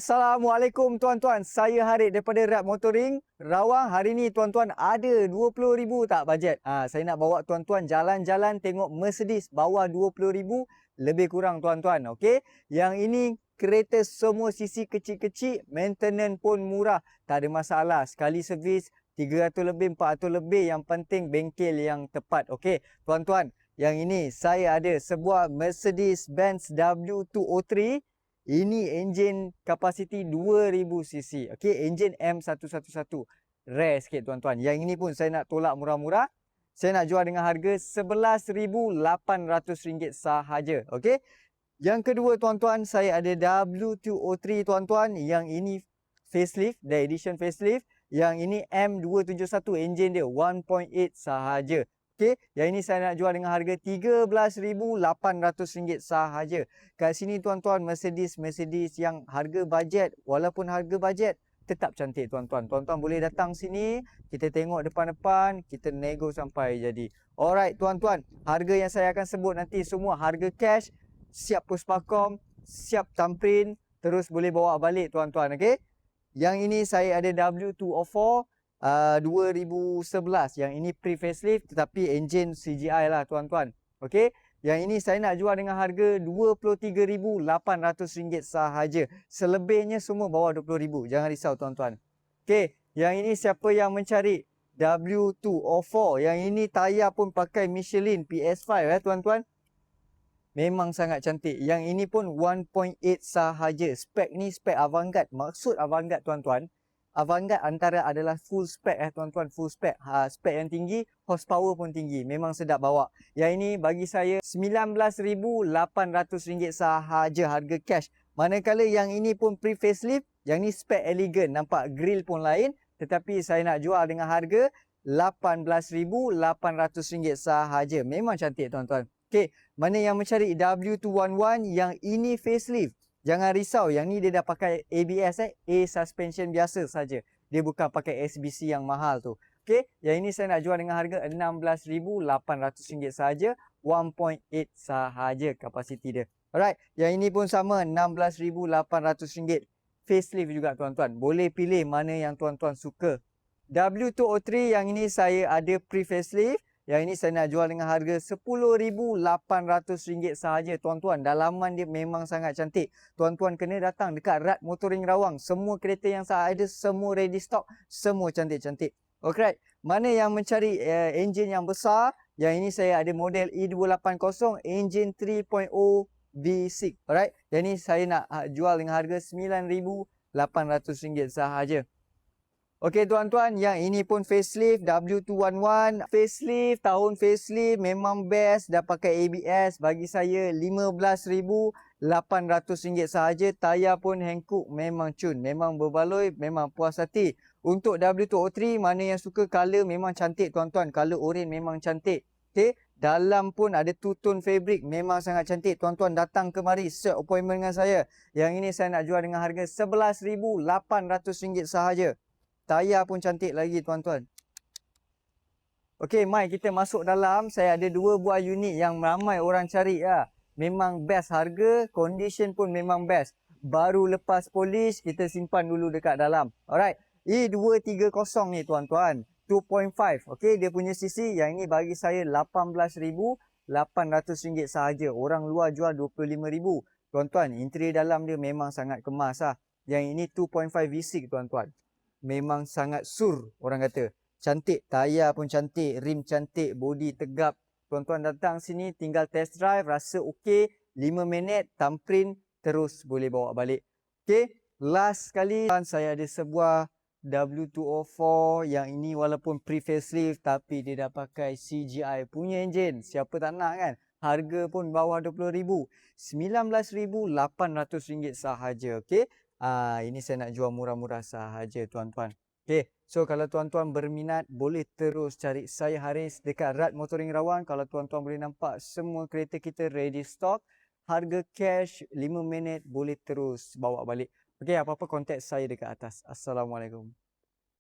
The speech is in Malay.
Assalamualaikum tuan-tuan, saya Harid daripada Rad Motoring Rawang. Hari ni tuan-tuan ada 20,000 tak bajet? Saya nak bawa tuan-tuan jalan-jalan tengok Mercedes bawah 20,000 lebih kurang tuan-tuan. Okey, yang ini kereta semua sisi kecil-kecil, maintenance pun murah, tak ada masalah. Sekali servis 300 lebih, 400 lebih, yang penting bengkel yang tepat. Okey, tuan-tuan, yang ini saya ada sebuah Mercedes-Benz W203. Ini enjin kapasiti 2000cc. Okey, enjin M111. Rare sikit tuan-tuan. Yang ini pun saya nak tolak murah-murah. Saya nak jual dengan harga RM11,800 sahaja. Okey. Yang kedua tuan-tuan, saya ada W203 tuan-tuan. Yang ini facelift, the edition facelift. Yang ini M271, enjin dia 1.8 sahaja. Okey, yang ini saya nak jual dengan harga RM13,800 sahaja. Kat sini tuan-tuan, Mercedes yang harga bajet, walaupun harga bajet tetap cantik tuan-tuan. Tuan-tuan boleh datang sini, kita tengok depan-depan, kita nego sampai jadi. Alright tuan-tuan, harga yang saya akan sebut nanti semua harga cash, siap puspakom, siap thumbprint, terus boleh bawa balik tuan-tuan. Okey. Yang ini saya ada W204 2011. Yang ini pre-facelift tetapi enjin CGI lah tuan-tuan. Okey. Yang ini saya nak jual dengan harga RM23,800 sahaja. Selebihnya semua bawah RM20,000. Jangan risau tuan-tuan. Okey. Yang ini siapa yang mencari W204. Yang ini tayar pun pakai Michelin PS5 tuan-tuan. Memang sangat cantik. Yang ini pun 1.8 sahaja. Spek ni spek Avantgarde. Maksud Avantgarde tuan-tuan, Avantgarde antara adalah full spec tuan-tuan, full spec. Spek yang tinggi, horsepower pun tinggi. Memang sedap bawa. Yang ini bagi saya RM19,800 sahaja harga cash. Manakala yang ini pun pre-facelift, yang ni spek elegant, nampak grill pun lain, tetapi saya nak jual dengan harga RM18,800 sahaja. Memang cantik tuan-tuan. Okey, mana yang mencari W211 yang ini facelift, jangan risau, yang ni dia dah pakai ABS A suspension biasa saja. Dia bukan pakai SBC yang mahal tu. Okey, yang ini saya nak jual dengan harga RM16,800 sahaja, 1.8 sahaja kapasiti dia. Alright, yang ini pun sama RM16,800. Facelift juga tuan-tuan. Boleh pilih mana yang tuan-tuan suka. W203 yang ini saya ada pre-facelift. Yang ini saya nak jual dengan harga RM10,800 sahaja tuan-tuan. Dalaman dia memang sangat cantik. Tuan-tuan kena datang dekat Rad Motoring Rawang. Semua kereta yang saya ada semua ready stock. Semua cantik-cantik. Alright. Mana yang mencari enjin yang besar. Yang ini saya ada model E280 enjin 3.0 V6. Alright. Yang ini saya nak jual dengan harga RM9,800 sahaja. Okey tuan-tuan, yang ini pun facelift W211. Facelift, tahun facelift memang best, dah pakai ABS. Bagi saya RM15,800 sahaja. Tayar pun Hankook, memang cun, memang berbaloi, memang puas hati. Untuk W203, mana yang suka color memang cantik tuan-tuan. Color orange memang cantik. Okey, dalam pun ada two-tone fabric, memang sangat cantik. Tuan-tuan datang kemari, set appointment dengan saya. Yang ini saya nak jual dengan harga RM11,800 sahaja. Tayar pun cantik lagi tuan-tuan. Okey, mai kita masuk dalam. Saya ada dua buah unit yang ramai orang cari lah. Memang best harga, condition pun memang best. Baru lepas polish, kita simpan dulu dekat dalam. Alright, E230 ni tuan-tuan. 2.5. Okey, dia punya sisi. Yang ini bagi saya RM18,800 sahaja. Orang luar jual RM25,000. Tuan-tuan, interior dalam dia memang sangat kemas lah. Yang ini 2.5 V6 tuan-tuan. Memang sangat sur orang kata. Cantik, tayar pun cantik, rim cantik, body tegap. Tuan-tuan datang sini tinggal test drive, rasa okey, 5 minit thumbprint terus boleh bawa balik. Okey, last sekali saya ada sebuah W204 yang ini walaupun pre-facelift tapi dia dah pakai CGI punya enjin. Siapa tak nak kan? Harga pun bawah RM20,000. RM19,800 sahaja. Okey. Ini saya nak jual murah-murah sahaja tuan-tuan. Okay, so kalau tuan-tuan berminat boleh terus cari saya Haris dekat Rad Motoring Rawang. Kalau tuan-tuan boleh nampak semua kereta kita ready stock. Harga cash 5 minit boleh terus bawa balik. Okay, apa-apa kontak saya dekat atas. Assalamualaikum.